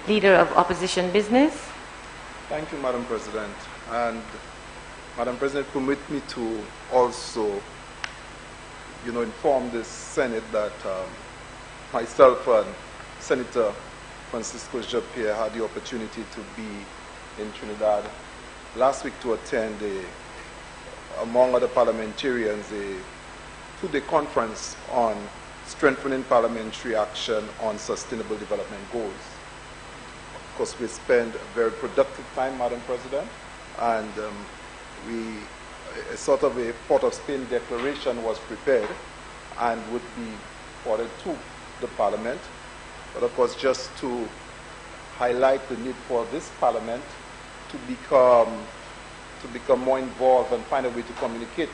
Leader of Opposition Business. Thank you, Madam President. And Madam President, permit me to also, inform the Senate that myself and Senator Francisco Japierre had the opportunity to be in Trinidad last week to attend, among other parliamentarians, a two-day conference on strengthening parliamentary action on sustainable development goals. Of course, we spent a very productive time, Madam President, and a sort of a Port of Spain declaration was prepared and would be forwarded to the Parliament. But of course, just to highlight the need for this Parliament to become more involved and find a way to communicate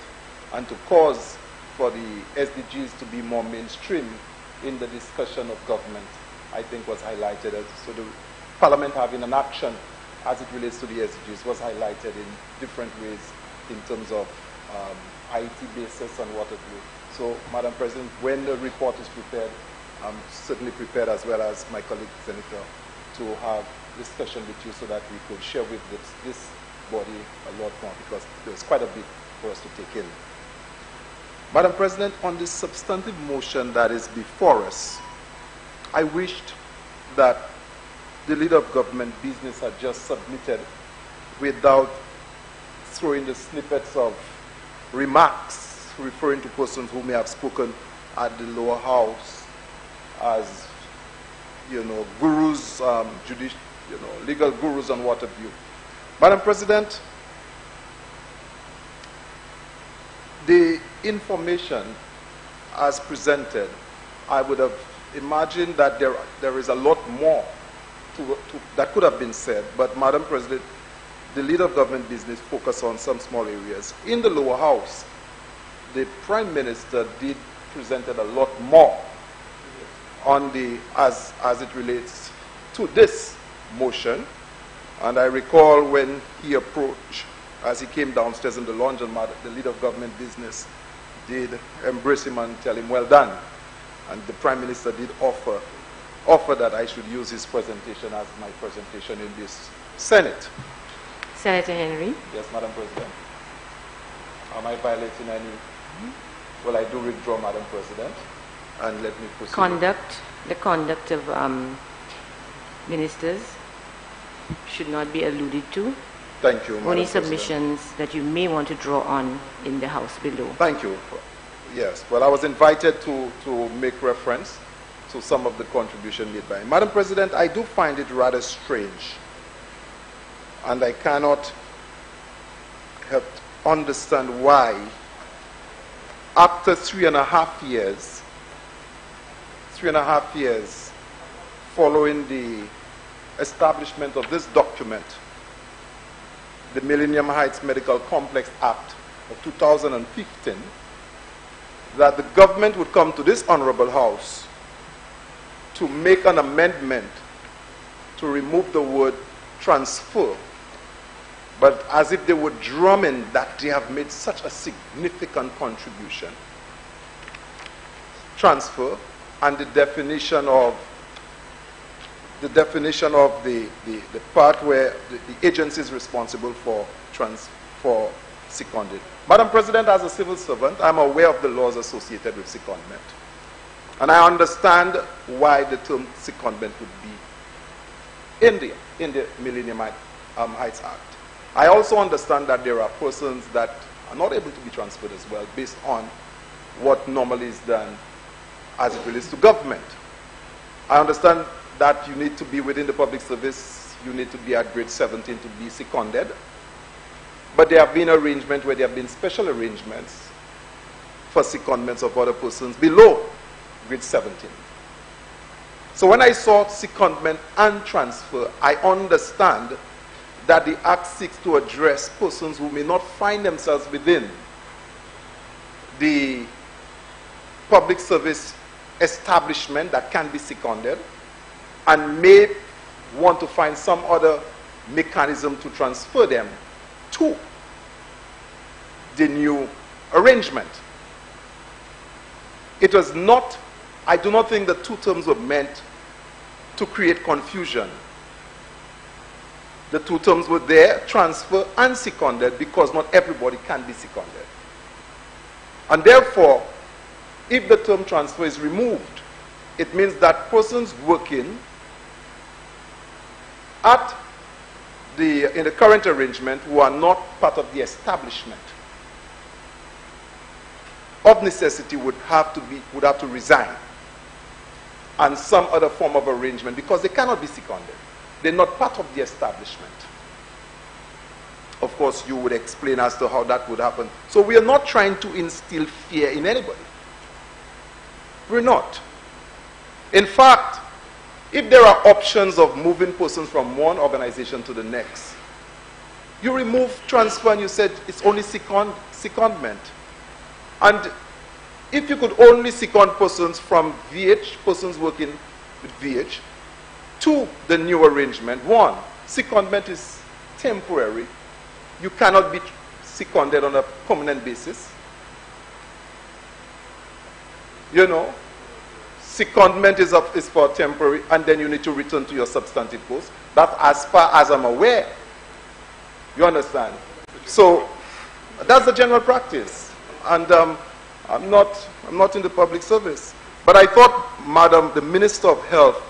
and to cause for the SDGs to be more mainstream in the discussion of government, I think was highlighted. So the Parliament having an action as it relates to the SDGs was highlighted in different ways in terms of IT basis and what have you. So, Madam President, when the report is prepared, I'm certainly prepared, as well as my colleague Senator, to have discussion with you so that we could share with this body a lot more, because there's quite a bit for us to take in. Madam President, on this substantive motion that is before us, I wished that the Leader of Government Business had just submitted without throwing the snippets of remarks referring to persons who may have spoken at the lower house as, gurus, legal gurus and what have you. Madam President, the information as presented, I would have imagined that there is a lot more that could have been said, but Madam President, the Leader of Government Business focused on some small areas. In the lower house, the Prime Minister did presented a lot more on as it relates to this motion. And I recall when he approached, as he came downstairs in the lounge, and the Leader of Government Business did embrace him and tell him, well done. And the Prime Minister did offer that I should use his presentation as my presentation in this Senate. Senator Henry. Yes, Madam President. Am I violating any? Well, I do withdraw, Madam President, and let me proceed. The conduct of ministers should not be alluded to. Thank you, Madam Only President. submissions that you may want to draw on in the House below. Thank you. Yes, well, I was invited to make reference to some of the contribution made by him. Madam President, I do find it rather strange, and I cannot help understand why, after 3.5 years following the establishment of this document, the Millennium Heights Medical Complex Act of 2015, that the government would come to this honorable House to make an amendment to remove the word transfer, but as if they were drumming that they have made such a significant contribution. Transfer and the definition of the part where the agency is responsible for seconded. Madam President, as a civil servant, I'm aware of the laws associated with secondment. And I understand why the term secondment would be in the Millennium Heights Act. I also understand that there are persons that are not able to be transferred as well based on what normally is done as it relates to government. I understand that you need to be within the public service, you need to be at grade 17 to be seconded. But there have been arrangements where there have been special arrangements for secondments of other persons below grade 17. So when I saw secondment and transfer, I understand that the Act seeks to address persons who may not find themselves within the public service establishment that can be seconded and may want to find some other mechanism to transfer them to the new arrangement. It was not, I do not think the two terms were meant to create confusion. the two terms were there, transfer and seconded, because not everybody can be seconded. And therefore, if the term transfer is removed, it means that persons working in the current arrangement who are not part of the establishment of necessity would have to resign, and some other form of arrangement, because they cannot be seconded. They're not part of the establishment. Of course, you would explain as to how that would happen. So we are not trying to instill fear in anybody. We're not. In fact, if there are options of moving persons from one organization to the next, you remove transfer and you said it's only secondment. And if you could only second persons from VH, persons working with VH, to the new arrangement, one, secondment is temporary. You cannot be seconded on a permanent basis. You know, secondment is for temporary, and then you need to return to your substantive post. That's as far as I'm aware. You understand? So that's the general practice. And I'm not in the public service. But I thought, Madam, the Minister of Health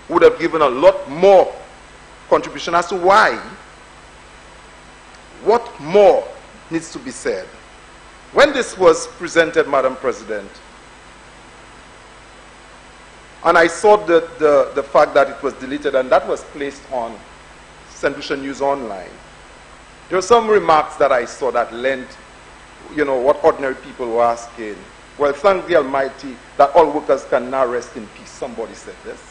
would have given a lot more contribution as to why. What more needs to be said? When this was presented, Madam President, and I saw the fact that it was deleted and that was placed on St. Lucia News Online, there were some remarks that I saw that lent, you know, what ordinary people were asking. Well, thank the Almighty that all workers can now rest in peace. Somebody said this.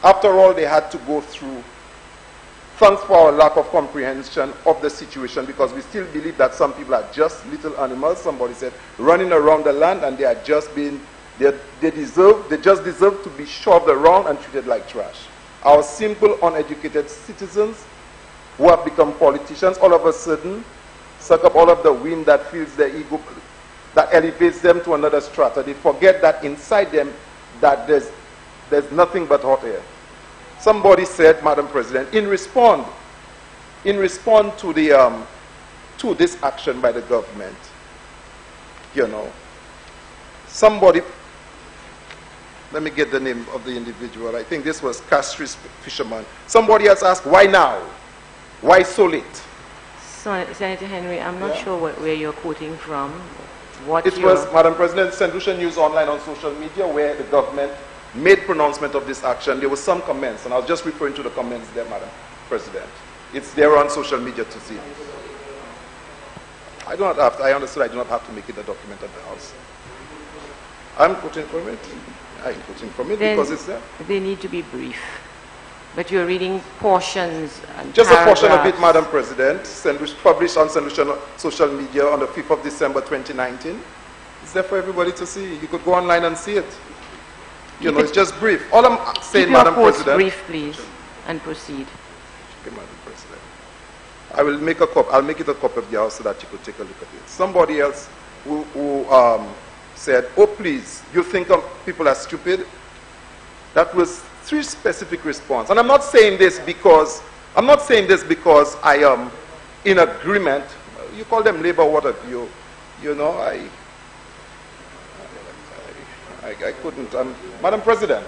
After all, they had to go through. Thanks for our lack of comprehension of the situation, because we still believe that some people are just little animals, somebody said, running around the land, and they are just being, they just deserve to be shoved around and treated like trash. Our simple, uneducated citizens who have become politicians, all of a sudden, suck up all of the wind that fills their ego, that elevates them to another strata. They forget that inside them, that there's nothing but hot air. Somebody said, Madam President, in response to the to this action by the government, you know, somebody, let me get the name of the individual. I think this was Castries Fisherman. Somebody else asked, why now? Why so late? Senator Henry, I'm not sure where you're quoting from. It was, Madam President, St. Lucia News Online on social media, where the government made pronouncement of this action. There were some comments, and I was just referring to the comments there, Madam President. It's there on social media to see. I understood I do not have to make it a document of the House. I'm quoting from it. I'm quoting from it because it's there. They need to be brief. But you're reading portions and just paragraphs. A portion of it, Madam President, published on St. Lucia social media on the 5th of December 2019. It's there for everybody to see. You could go online and see it. You know, it's just brief. All I'm saying, Madam President. Brief, please, and proceed. Okay, Madam President. I will make a copy. I'll make it a copy of the House so that you could take a look at it. Somebody else who said, "Oh, please, you think people are stupid?" That was 3 specific responses. And I'm not saying this because I am in agreement. You call them labor, what have you? You know, I couldn't. Madam President,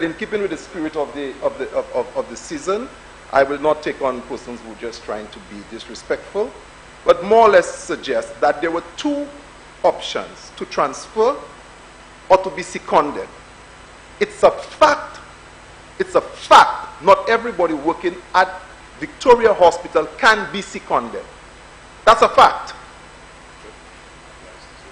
in keeping with the spirit of the season, I will not take on persons who are just trying to be disrespectful, but more or less suggest that there were 2 options: to transfer or to be seconded. It's a fact. It's a fact. Not everybody working at Victoria Hospital can be seconded. That's a fact.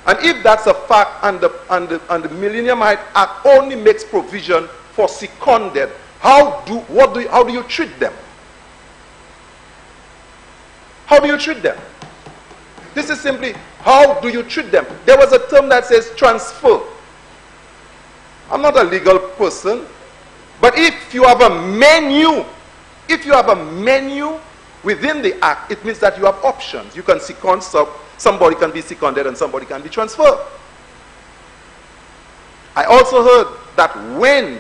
And if that's a fact, and the Millennium Act only makes provision for seconded, how do you treat them? How do you treat them? This is simply, how do you treat them? There was a term that says transfer. I'm not a legal person, but if you have a menu, within the Act, it means that you have options. You can second, somebody can be seconded and somebody can be transferred. I also heard that when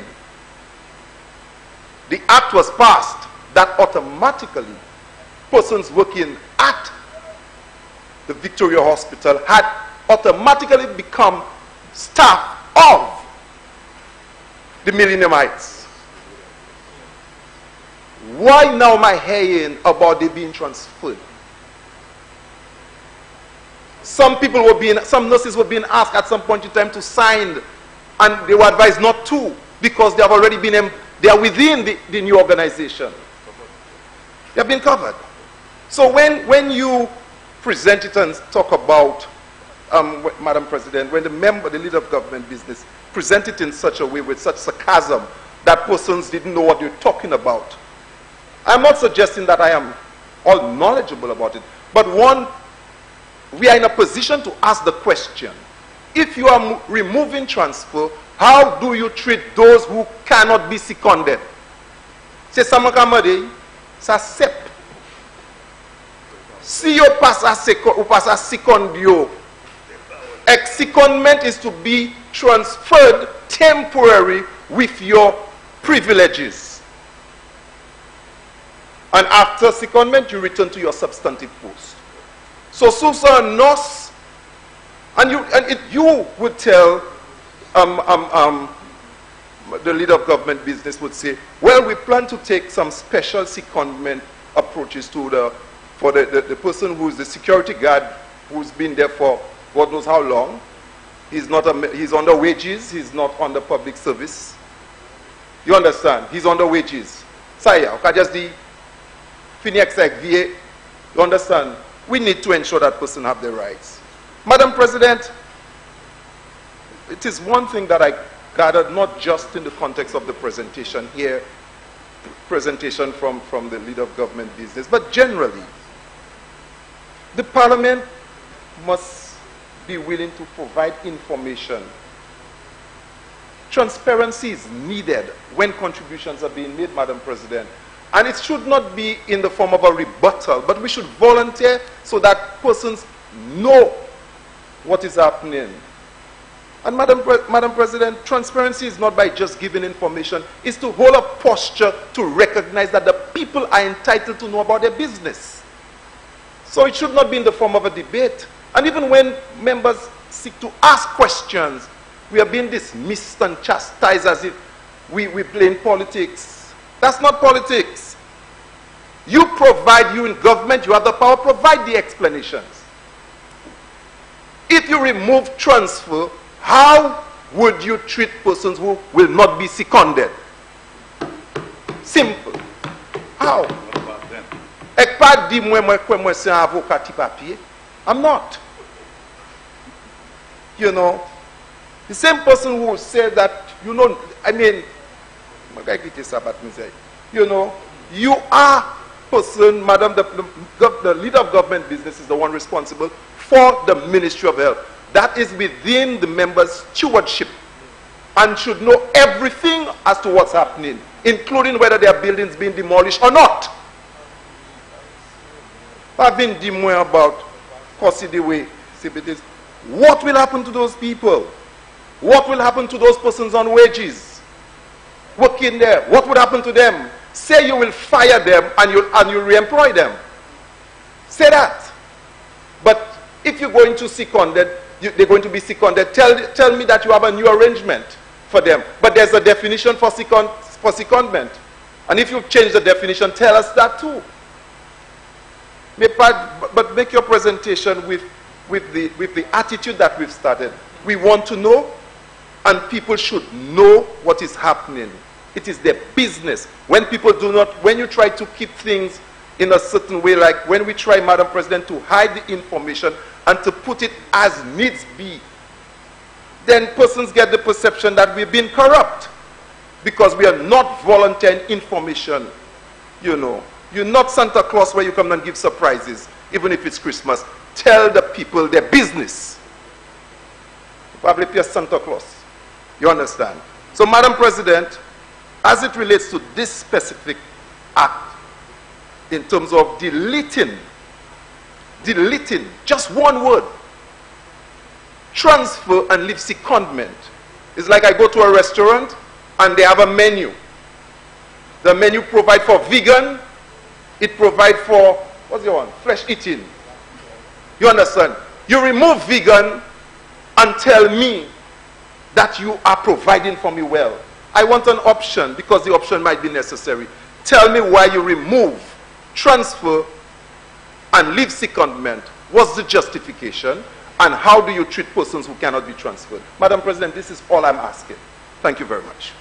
the Act was passed, that automatically persons working at the Victoria Hospital had automatically become staff of the Millenniumites. Why now am I hearing about they being transferred? Some nurses were being asked at some point in time to sign, and they were advised not to, because they have already been, they are within the new organization. They have been covered. So when you present it and talk about, Madam President, when the leader of government business present it in such a way with such sarcasm that persons didn't know what you're talking about, I'm not suggesting that I am all knowledgeable about it, but one, we are in a position to ask the question, if you are removing transfer, how do you treat those who cannot be seconded? C'est ça mon camarade, ça sep. Si you pass a secondio, secondment is to be transferred temporary with your privileges. And after secondment, you return to your substantive post. So, nurse, and you would tell the leader of government business would say, well, we plan to take some special secondment approaches to for the person who's the security guard who's been there for God knows how long. He's under wages, he's not under public service. You understand? He's under wages. Saya, okay, just the Phoenix VA. You understand? We need to ensure that person have their rights. Madam President, it is one thing that I gathered not just in the context of the presentation here, presentation from the leader of government business, but generally, the Parliament must be willing to provide information. Transparency is needed when contributions are being made, Madam President. And it should not be in the form of a rebuttal, but we should volunteer so that persons know what is happening. And Madam President, transparency is not by just giving information, it's to hold a posture to recognize that the people are entitled to know about their business. So it should not be in the form of a debate. And even when members seek to ask questions, we are being dismissed and chastised as if we play in politics. That's not politics. You in government, you have the power, provide the explanations. If you remove transfer, how would you treat persons who will not be seconded? Simple. How? I'm not. You know, the same person who said that, you know, I mean, you know, you are person, Madam, the leader of government business is the one responsible for the Ministry of Health. That is within the members' stewardship and should know everything as to what's happening, including whether their buildings being demolished or not. I've been demoing about the way. What will happen to those people? What will happen to those persons on wages working there? What would happen to them? Say you will fire them and you re-employ them. Say that. But if you're going to seconded, they're going to be seconded. Tell me that you have a new arrangement for them. But there's a definition for secondment. And if you've changed the definition, tell us that too. But make your presentation with the attitude that we've started. We want to know, and people should know what is happening. It is their business. When you try to keep things in a certain way, like when we try, Madam President, to hide the information and to put it as needs be, then persons get the perception that we've been corrupt because we are not volunteering information. You know, you're not Santa Claus where you come and give surprises, even if it's Christmas. Tell the people their business. Probably be a Santa Claus. You understand? So, Madam President, as it relates to this specific act, in terms of deleting, just one word, transfer and leave secondment. It's like I go to a restaurant and they have a menu. The menu provide for vegan. It provide for, what's the one? Flesh eating. You understand? You remove vegan and tell me that you are providing for me well. I want an option because the option might be necessary. Tell me why you remove, transfer, and leave secondment. What's the justification? And how do you treat persons who cannot be transferred? Madam President, this is all I'm asking. Thank you very much.